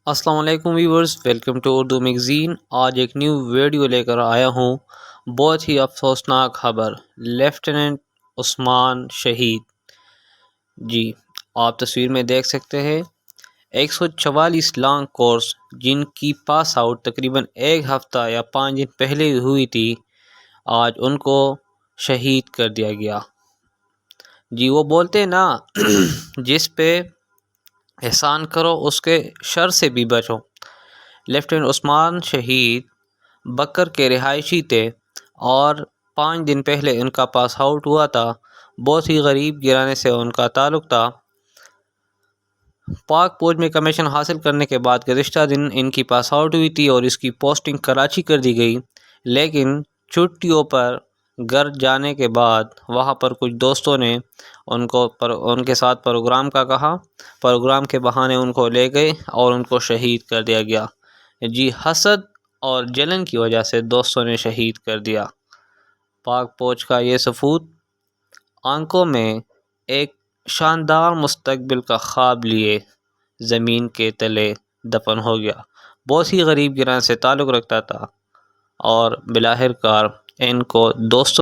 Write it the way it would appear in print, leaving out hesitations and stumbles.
السلام علیکم viewers, welcome to Urdu magazine. آج ایک نیو ویڈیو لے کر آیا ہوں۔ بہت ہی افسوسناک خبر، لیفٹیننٹ عثمان شہید۔ جی، آپ تصویر میں دیکھ سکتے ہیں 144 لانگ کورس جن کی پاس آؤٹ تقریباً ایک ہفتہ یا 5 دن پہلے ہوئی تھی، آج ان کو شہید کر دیا گیا۔ جی، وہ بولتے نا جس پہ احسان کرو اس کے شر سے بھی بچو۔ لیفٹیننٹ عثمان شہید بکر کے رہائشی تھے اور 5 دن پہلے ان کا پاس آؤٹ ہوا تھا۔ بہت ہی غریب گھرانے سے ان کا تعلق تھا۔ پاک فوج میں کمیشن حاصل کرنے کے بعد گزشتہ دن ان کی پاس آؤٹ ہوئی تھی اور اس کی پوسٹنگ کراچی کر دی گئی، لیکن چھٹیوں پر گھر جانے کے بعد وہاں پر کچھ دوستوں نے ان کے ساتھ پروگرام کا کہا۔ پروگرام کے بہانے ان کو لے گئے اور ان کو شہید کر دیا گیا۔ جی، حسد اور جلن کی وجہ سے دوستوں نے شہید کر دیا۔ پاک فوج کا یہ سپوت آنکھوں میں ایک شاندار مستقبل کا خواب لیے زمین کے تلے دفن ہو گیا۔ بہت ہی غریب گھرانے سے تعلق رکھتا تھا اور بالآخر کار ان کو دوستوں